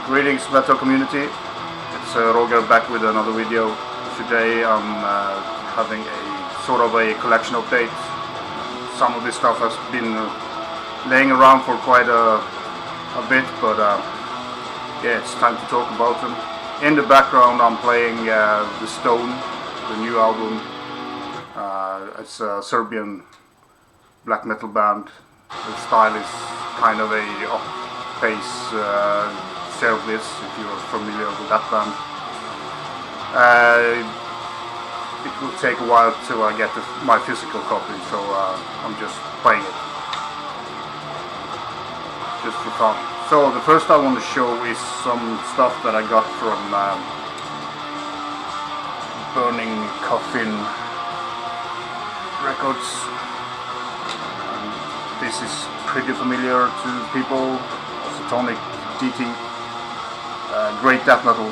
Greetings metal community, it's Roger back with another video. Today I'm having a sort of a collection update. Some of this stuff has been laying around for quite a bit, but yeah, it's time to talk about them. In the background I'm playing The Stone, the new album. It's a Serbian black metal band. The style is kind of a up-pace Bliss, if you're familiar with that band. It will take a while till I get my physical copy, so I'm just playing it just for fun. So the first I want to show is some stuff that I got from Burning Coffin Records. This is pretty familiar to people. Satanic DT. Great death metal,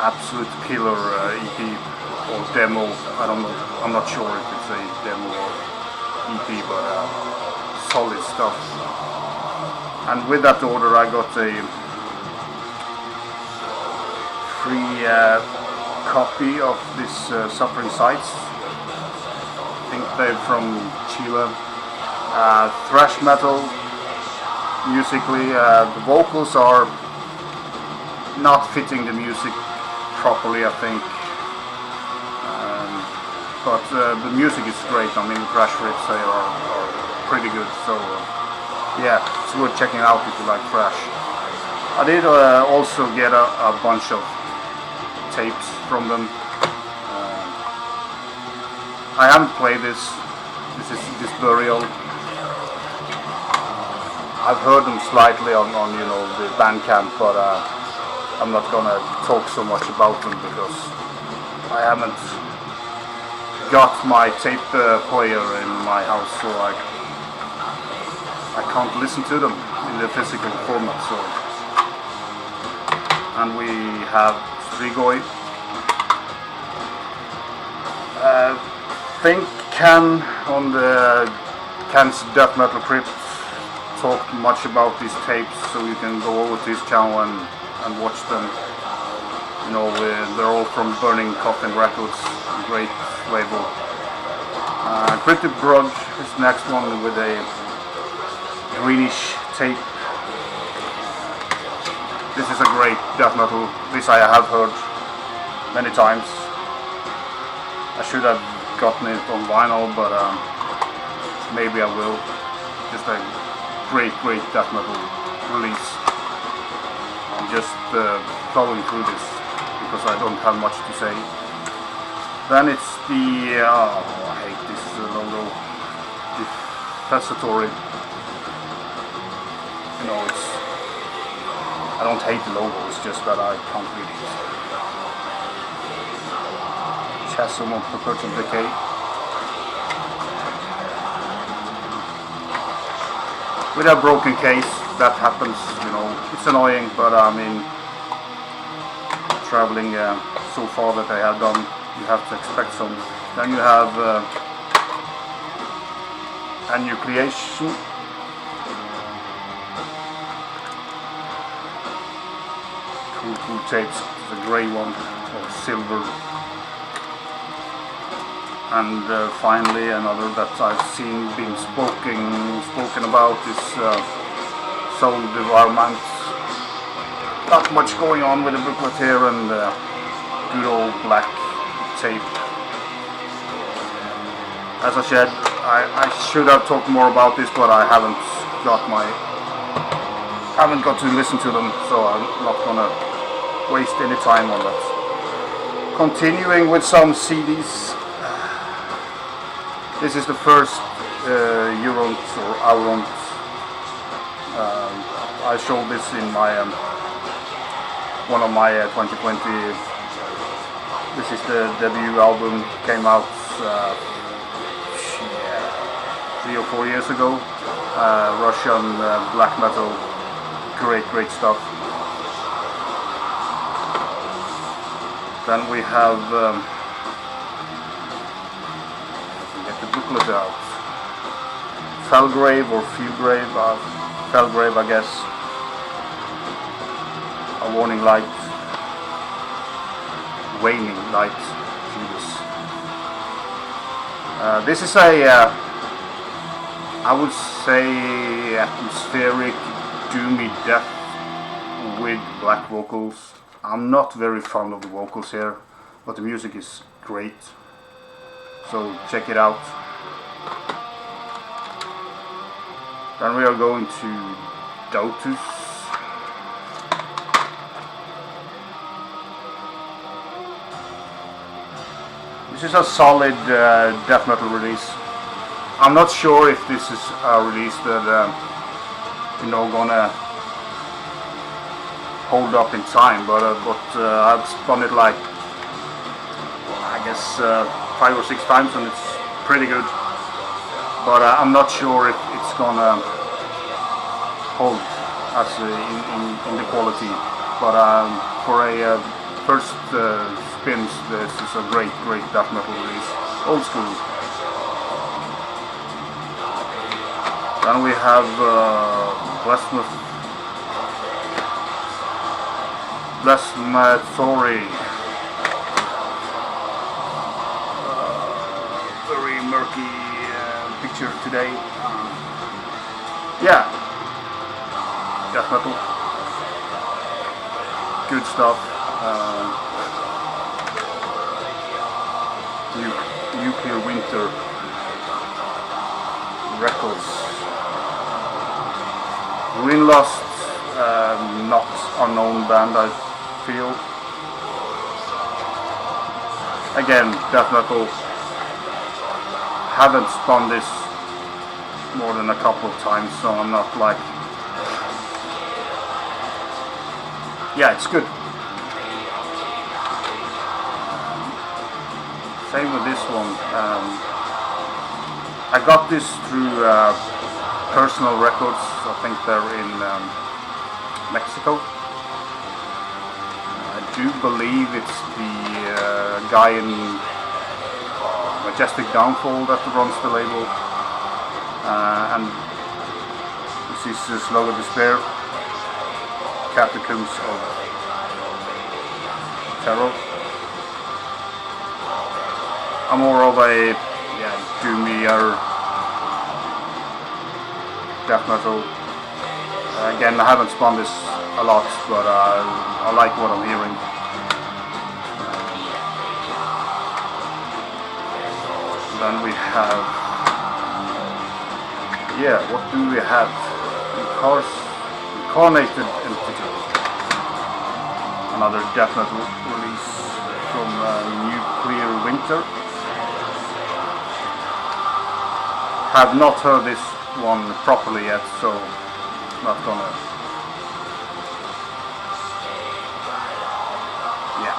absolute killer EP or demo. I don't know. I'm not sure if it's a demo or EP, but solid stuff. And with that order, I got a free copy of this Suffering Sights. I think they're from Chile. Thrash metal. Musically, the vocals are not fitting the music properly, I think, but the music is great. I mean, the thrash riffs are pretty good, so yeah, it's worth checking out if you like thrash. I did also get a bunch of tapes from them. I haven't played this. This is this Burial. I've heard them slightly on you know, the Bandcamp, but I'm not gonna talk so much about them because I haven't got my tape player in my house, so I can't listen to them in the physical format. So, and we have Strigoi. Think Can on the Can's Death Metal Crypt talked much about these tapes, so you can go over to his channel and watch them. You know, they're all from Burning Coffin Records, great label. Cryptic Grudge is the next one with a greenish tape. This is a great death metal. This I have heard many times. I should have gotten it on vinyl, but maybe I will. Just a great death metal release. I'm just plowing through this because I don't have much to say. Then it's the I hate this logo, Defecatory. You know, I don't hate the logo, it's just that I can't read it. Chasm of Perpetual Decay. With a broken case, that happens, you know, it's annoying, but I mean, traveling so far that I have done, you have to expect some. Then you have a Nucleation. Cool tapes, the grey one, or silver. And finally another that I've seen being spoken about is Soul Devourment. Not much going on with the booklet here, and good old black tape. As I said, I should have talked more about this, but I haven't got to listen to them, so I'm not gonna waste any time on that. Continuing with some CDs. This is the first Eoront or Eoront. I showed this in my one of my 2020. This is the debut album. Came out 3 or 4 years ago. Russian black metal, great stuff. Then we have. Booklet out. Felgrave or Fewgrave, Felgrave I guess. warning light, waning light. Jesus. This is a, I would say, atmospheric, doomy death with black vocals. I'm not very fond of the vocals here, but the music is great, so check it out. Then we are going to Dauthuz. This is a solid death metal release. I'm not sure if this is a release that gonna hold up in time, but I've spun it like, I guess 5 or 6 times, and it's pretty good. But I'm not sure if it's gonna hold as in the quality. But for a first spins, this is a great death metal release, old school. Then we have Laboratories. Very murky picture today. Yeah, death metal, good stuff. Nuclear Winter Records. Green Lost, not unknown band, I feel. Again, death metal. Haven't spun this more than a couple of times, so I'm not like, yeah, it's good. Same with this one. I got this through Personal Records. I think they're in Mexico. I do believe it's the guy in Majestic Downfall that runs the label. And this is Slogan Despair, Catacombs of Terror. I'm more of a doomier death metal. Again, I haven't spun this a lot, but I like what I'm hearing. Then we have, what do we have? Incarnated Entity. Another death metal release from Nuclear Winter. Have not heard this one properly yet, so not gonna. Yeah,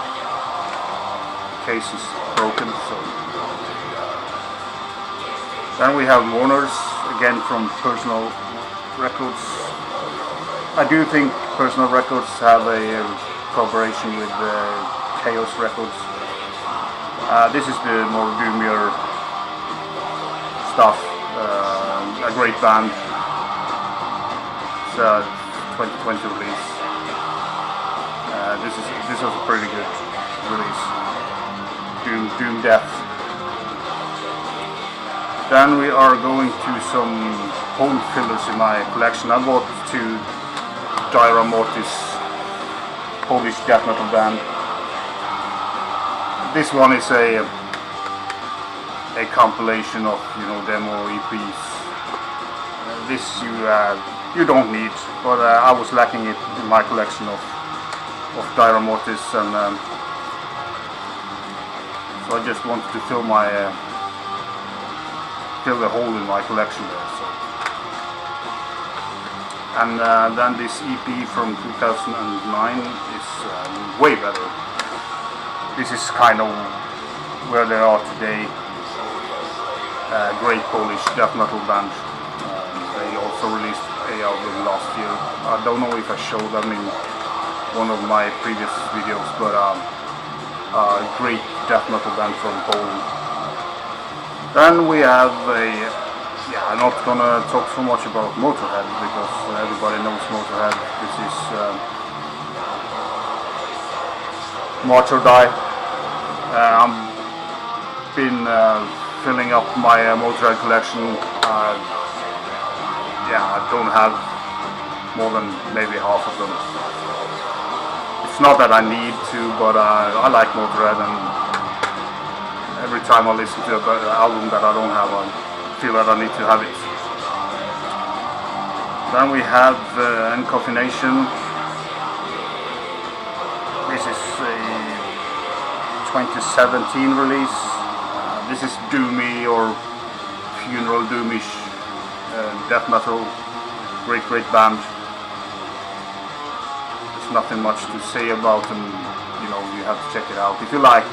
the case is broken. So then we have Mourners, again from Personal Records. I do think Personal Records have a collaboration with Chaos Records. This is the more doomier stuff. A great band. It's a 2020 release. This is a pretty good release. Doom Death. Then we are going to some hole fillers in my collection. I bought 2 Dhaar Polish death metal band. This one is a compilation of demo EPs. This you don't need, but I was lacking it in my collection of Dhaar, and so I just wanted to fill the hole in my collection there. So. And then this EP from 2009 is way better. This is kind of where they are today. Great Polish death metal band. They also released a album last year. I don't know if I showed them in one of my previous videos, but great death metal band from Poland. Then we have I'm not gonna talk so much about Motorhead because everybody knows Motorhead. This is March or Die. I've been filling up my Motorhead collection. Yeah, I don't have more than maybe half of them. It's not that I need to, but I like Motorhead, and every time I listen to an album that I don't have, I feel that I need to have it. Then we have Coffination. This is a 2017 release. This is doomy or funeral doomish death metal. Great band. There's nothing much to say about them. You know, you have to check it out if you like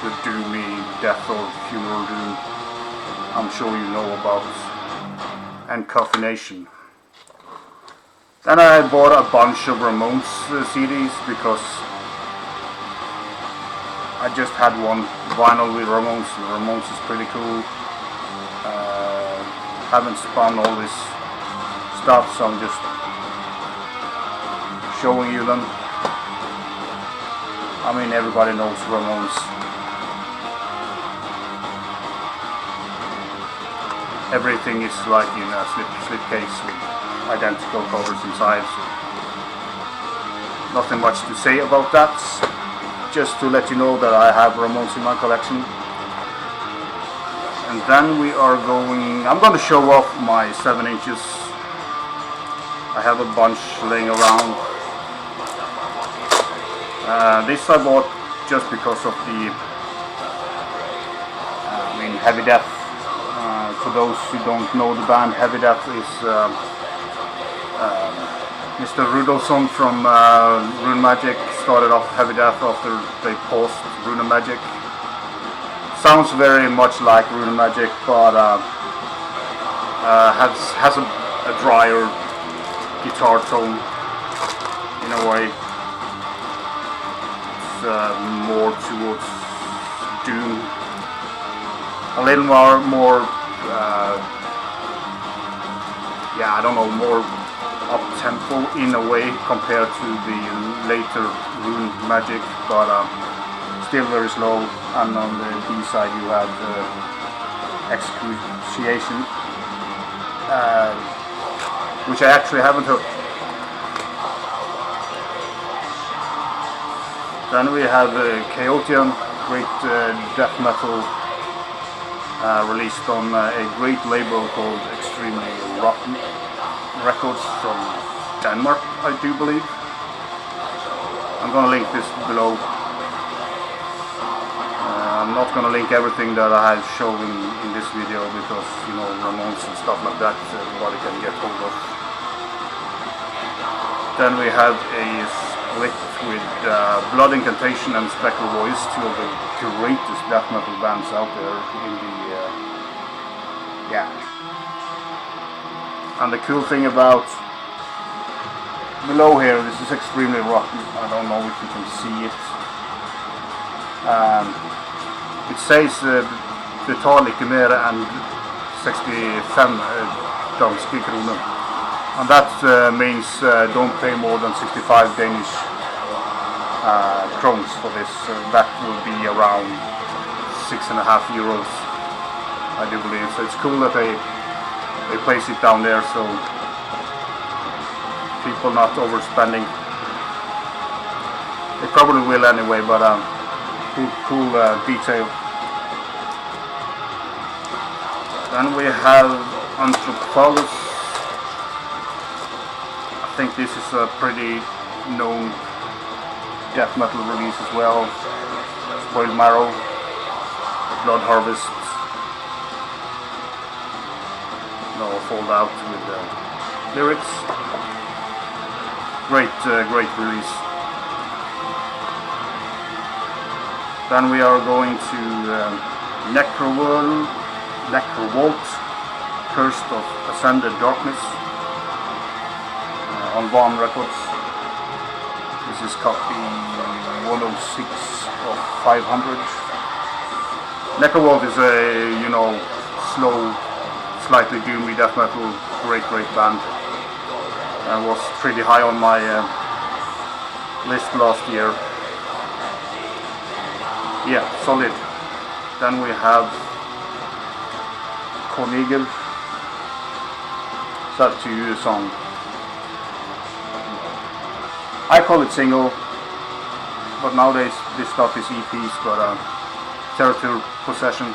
the doomy death or funeral doom. I'm sure you know about Coffination. Then I bought a bunch of Ramones CDs because I just had one vinyl with Ramones. Ramones is pretty cool. Haven't spun all this stuff, so I'm just showing you them. I mean, everybody knows Ramones. Everything is like in a slipcase with identical covers inside. So nothing much to say about that. Just to let you know that I have Ramones in my collection. And then I'm going to show off my 7 inches. I have a bunch laying around. This I bought just because of the Heavy Death. For those who don't know the band, Heavy Death is Mr. Rudolfsson from Rune Magic started off Heavy Death after they paused Rune Magic. Sounds very much like Rune Magic, but has a drier guitar tone in a way. It's more towards doom, a little more yeah, I don't know, more up-tempo in a way compared to the later Rune Magic, but still very slow. And on the B side you have Excruciation, which I actually haven't heard. Then we have Chaotian, great death metal, released on a great label called Extremely Rotten Records from Denmark, I do believe. I'm gonna link this below. I'm not gonna link everything that I have shown in this video because, you know, Ramones and stuff like that, everybody can get hold of. Then we have a split with Blood Incantation and Spectral Voice, two of the greatest death metal bands out there in the yeah. And the cool thing about below here, this is Extremely Rotten. I don't know if you can see it. It says betaal ikke mer enn 65 danske kroner. And that means don't pay more than 65 Danish crowns for this. That will be around 6.5 euros, I do believe. So it's cool that they place it down there, so people not overspending. They probably will anyway, but cool detail. Then we have Unscrupulous. I think this is a pretty known death metal release as well. Spoiled Marrow, Blood Harvest. No, Fold Out with lyrics. Great release. Then we are going to Necrovault, Cursed of Ascended Darkness, on Bonehead Records. This is copy 106 of 500. Necrovault is a, you know, slow, slightly doomy death metal, great band. Was pretty high on my list last year. Yeah, solid. Then we have Cornegel. That's a song. I call it single, but nowadays this stuff is EPs, but Territory Possession.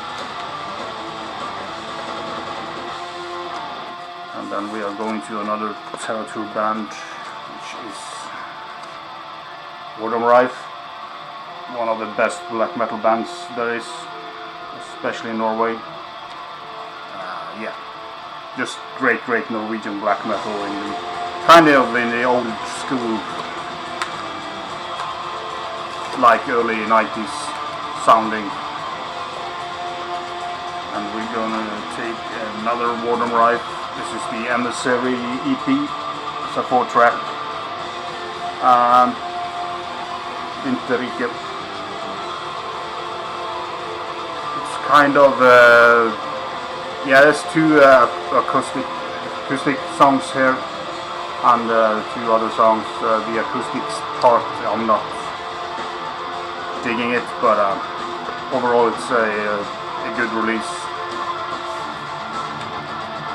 And then we are going to another Territory band, which is Wardom Rife, one of the best black metal bands there is, especially in Norway. Yeah, just great Norwegian black metal kind of in the old school, like early 90s sounding. And we're gonna take another Wardom Rife. This is the Emissary EP. It's a 4-track. Interrike. It's kind of yeah, there's 2 acoustic songs here, and 2 other songs. The acoustics part, I'm not digging it, but overall it's a good release.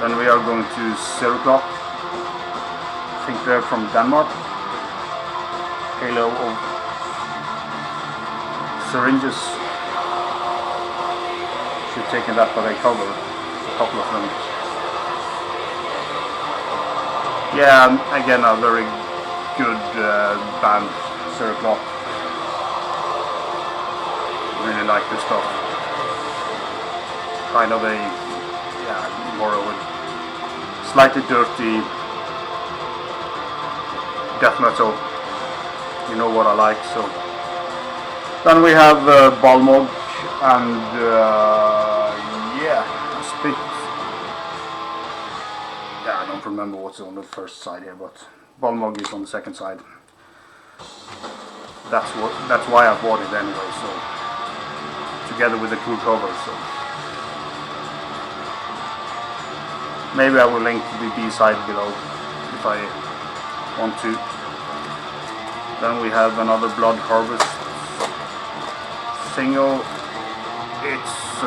Then we are going to Zero Clock. I think they're from Denmark. Halo of Syringes. Should have taken that, but I cover a couple of them. Yeah, again a very good band, Zero Clock. Really like this stuff. Kind of a, yeah, more of a slightly dirty death metal. You know what I like. So then we have Balmog and yeah, Asphyx. Yeah, I don't remember what's on the first side here, but Balmog is on the second side. That's why I bought it anyway. So together with the cool cover. So maybe I will link the B-side below if I want to. Then we have another Blood Harvest single. It's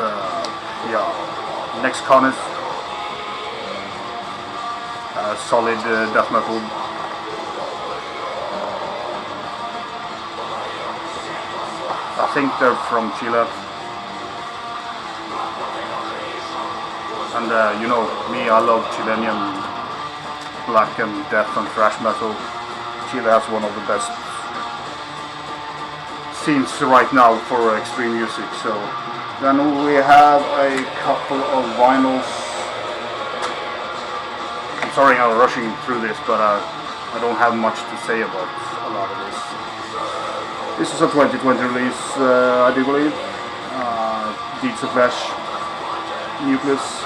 yeah, Necroceros. Solid death metal. I think they're from Chile. And you know me, I love Chilean black and death and thrash metal. Chile has one of the best scenes right now for extreme music. So then we have a couple of vinyls. I'm sorry I'm rushing through this, but I don't have much to say about a lot of this. This is a 2020 release, I do believe. Deeds of Flesh, Nucleus.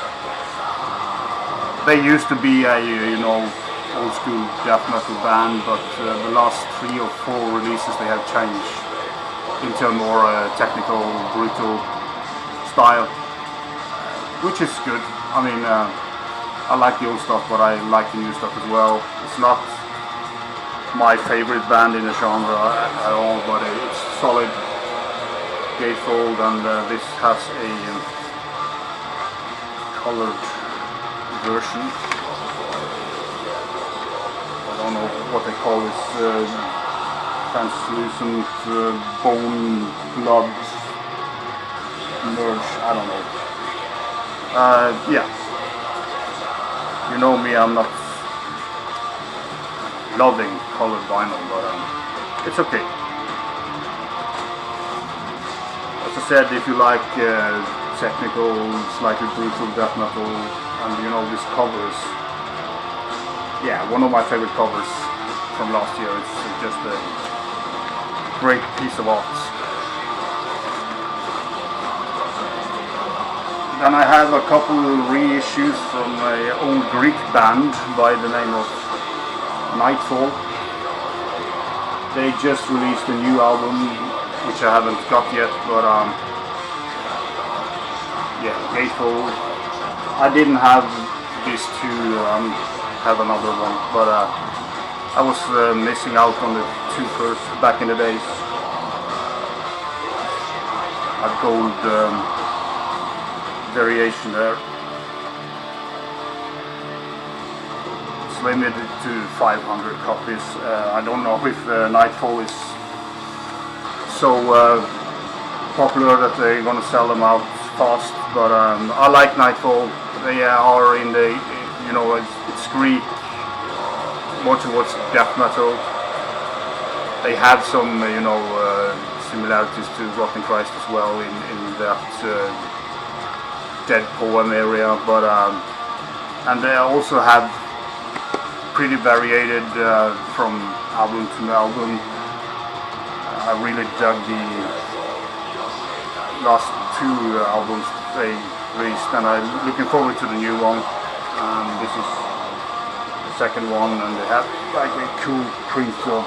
They used to be a, you know, old school death metal band, but the last 3 or 4 releases they have changed into a more technical, brutal style, which is good. I mean, I like the old stuff, but I like the new stuff as well. It's not my favorite band in the genre at all, but it's solid, gatefold, and this has a colored version. I don't know what they call this, translucent bone blood merge, I don't know. Yeah, you know me, I'm not loving colored vinyl, but it's okay. As I said, if you like technical, slightly brutal death metal, and you know this covers, yeah, one of my favorite covers from last year. It's just a great piece of art. Then I have a couple reissues from an old Greek band by the name of Nightfall. They just released a new album, which I haven't got yet, but yeah, Gatefold. I didn't have these 2, have another one, but I was missing out on the 2 first back in the days. gold variation there. It's limited to 500 copies. I don't know if Nightfall is so popular that they're gonna sell them out fast, but I like Nightfall. They are in the, you know, it's Greek, more towards death metal. They had some, you know, similarities to Rotten Christ as well in that dead poem area, but and they also have pretty varied from album to album. I really dug the last two albums they released, and I'm looking forward to the new one. This is the second one, and they have like a cool print of,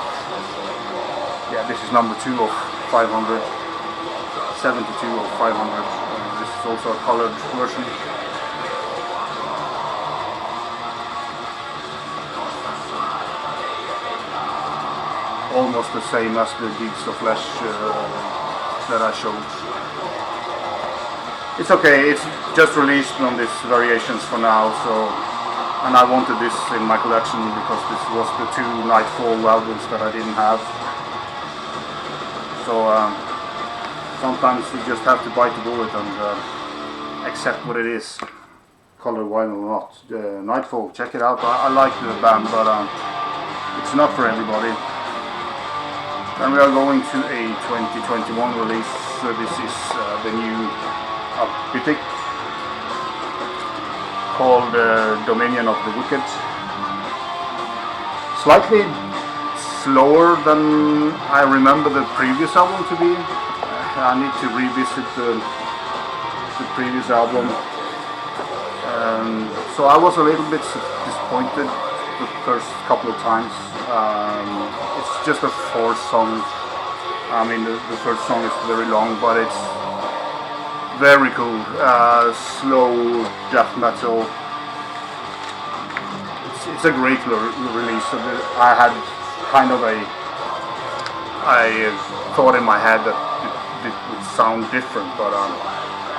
yeah, this is number 2 of 500, 72 of 500. This is also a colored version. Almost the same as the Deeds of Flesh that I showed. It's okay, it's just released on these variations for now, so, and I wanted this in my collection because this was the 2 Nightfall albums that I didn't have. So sometimes you just have to bite the bullet and accept what it is, color vinyl or not. Nightfall, check it out. I like the band, but it's not for everybody. Then we are going to a 2021 release. So this is the new Abythic called Dominion of the Wickets. Slightly slower than I remember the previous album to be. I need to revisit the previous album. So I was a little bit disappointed the first couple of times. It's just a 4 song. I mean, the first song is very long, but it's very cool. Slow death metal. It's a great release. I had kind of I thought in my head that it would sound different, but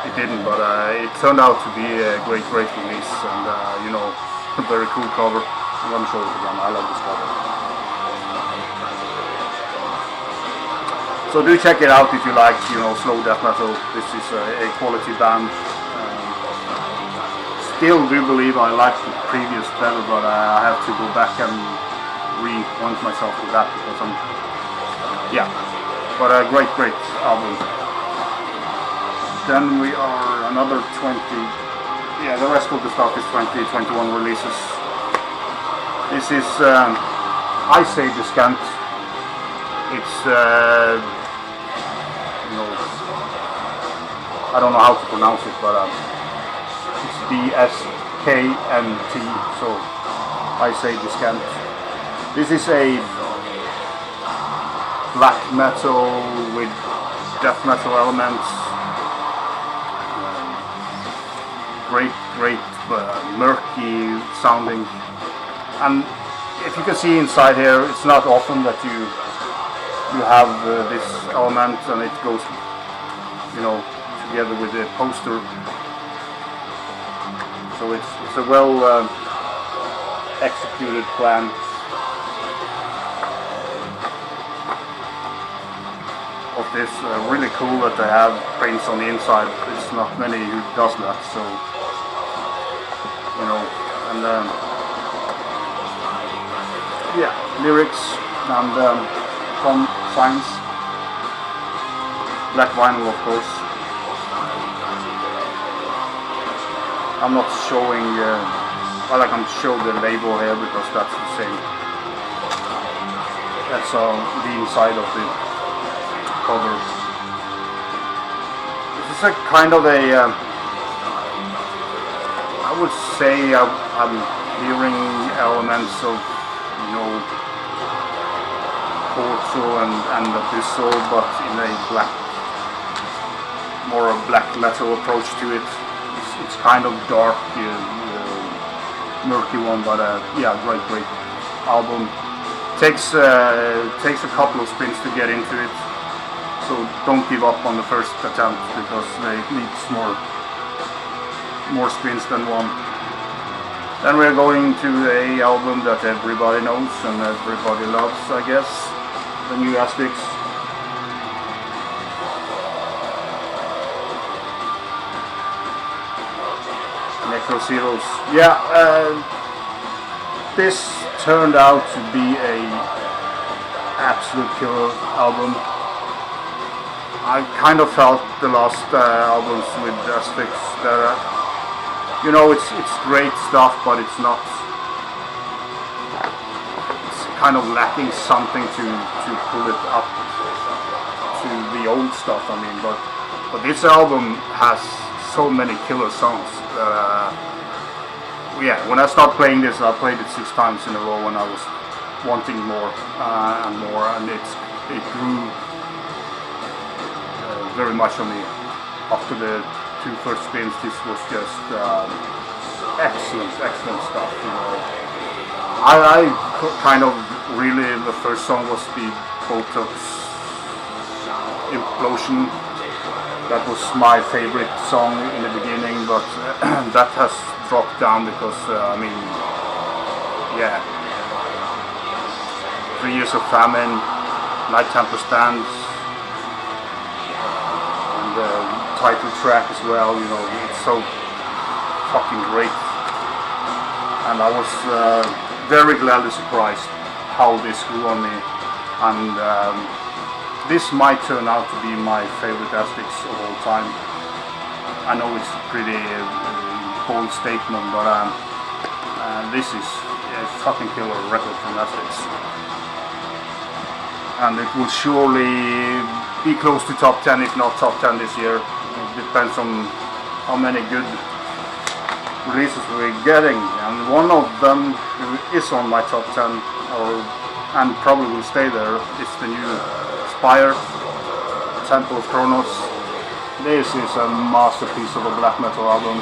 it didn't. But it turned out to be a great release, and you know, a very cool cover. I'm gonna show it again. I love this cover. So do check it out if you like, you know, slow death metal. This is a quality band. Still do believe I like the previous better, but I have to go back and reacquaint myself with that because I'm, yeah. But a great album. Then we are another 20. Yeah, the rest of the stuff is 2021 releases. This is I say DSKNT. It's you know, I don't know how to pronounce it, but it's DSKNT. So I say DSKNT. This is a black metal with death metal elements. Great, murky sounding. And if you can see inside here, it's not often that you have this element and it goes, you know, together with the poster. So it's a well executed plan. Of this, really cool that they have prints on the inside. It's not many who does that, so you know, and yeah, lyrics and signs, black vinyl of course. I'm not showing, well, I can show the label here because that's the same. That's the inside of the cover. This is a kind of a, I would say I'm hearing elements of, you know, Portal and Abyssal, but in a black, more a black metal approach to it. It's kind of dark, murky one, but yeah, great album. Takes a couple of spins to get into it. So don't give up on the first attempt, because they needs more spins than one. Then we're going to a album that everybody knows and everybody loves, I guess. The new Asphyx. Necroceros. Yeah, this turned out to be a absolute killer album. I kind of felt the last albums with Asphyx that, you know, it's great stuff, but it's not. It's kind of lacking something to pull it up to the old stuff. I mean, but this album has so many killer songs. Yeah, when I started playing this, I played it 6 times in a row, and I was wanting more and more, and it grew very much on me. After the 2 first spins, this was just excellent stuff. You know, I kind of really, the first song was the Dauthuz Implosion. That was my favorite song in the beginning, but that has dropped down because, I mean, yeah, 3 years of famine, Night Temper Stands, and the title track as well, you know, it's so fucking great. And I was very gladly surprised how this grew on me, and this might turn out to be my favorite Asphyx of all time. I know it's a pretty bold statement, but this is a fucking killer record from Asphyx. And it will surely be close to top 10, if not top 10 this year. It depends on how many good releases we're getting. And one of them is on my top 10, and probably will stay there. It's the new Spire, Temple of Khronos. This is a masterpiece of a black metal album.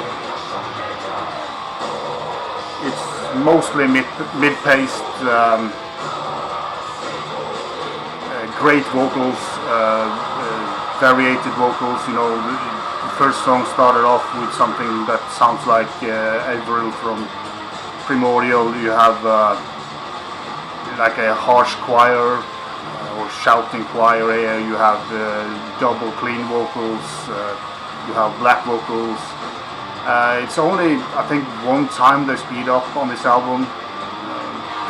It's mostly mid-paced, great vocals, variated vocals. You know, the first song started off with something that sounds like Avril from Primordial. You have like a harsh choir, or shouting choir here. You have double clean vocals, you have black vocals. It's only, I think, one time they speed up on this album,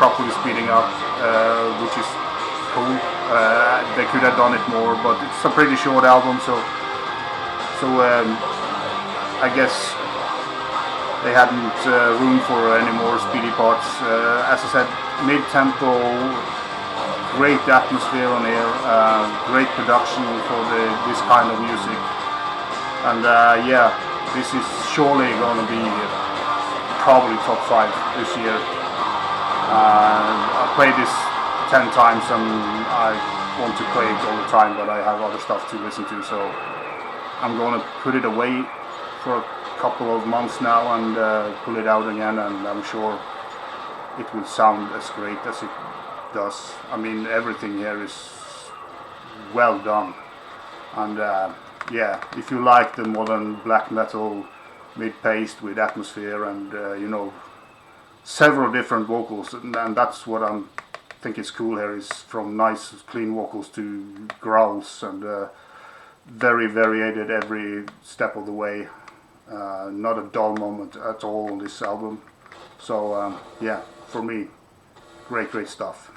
properly speeding up, which is cool. They could have done it more, but it's a pretty short album, so I guess they hadn't room for any more speedy parts. As I said, mid-tempo, great atmosphere on air, great production for this kind of music, and yeah, this is surely going to be probably top 5 this year. I played this 10 times and I want to play it all the time, but I have other stuff to listen to, so I'm going to put it away for a couple of months now and pull it out again, and I'm sure it will sound as great as it does. I mean, everything here is well done, and yeah, if you like the modern black metal, mid-paced with atmosphere and you know, several different vocals, and that's what I think is cool here, is from nice clean vocals to growls, and very variated every step of the way. Not a dull moment at all on this album. So yeah, for me, great stuff.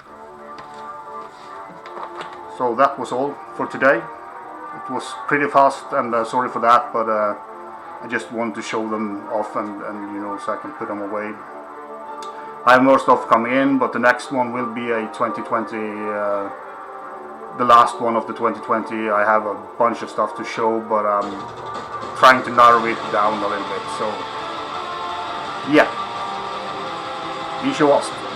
So that was all for today. It was pretty fast, and sorry for that, but I just want to show them off, and you know, so I can put them away. I have more stuff coming in, but the next one will be a 2020, the last one of the 2020. I have a bunch of stuff to show, but I'm trying to narrow it down a little bit. So yeah, vi kör.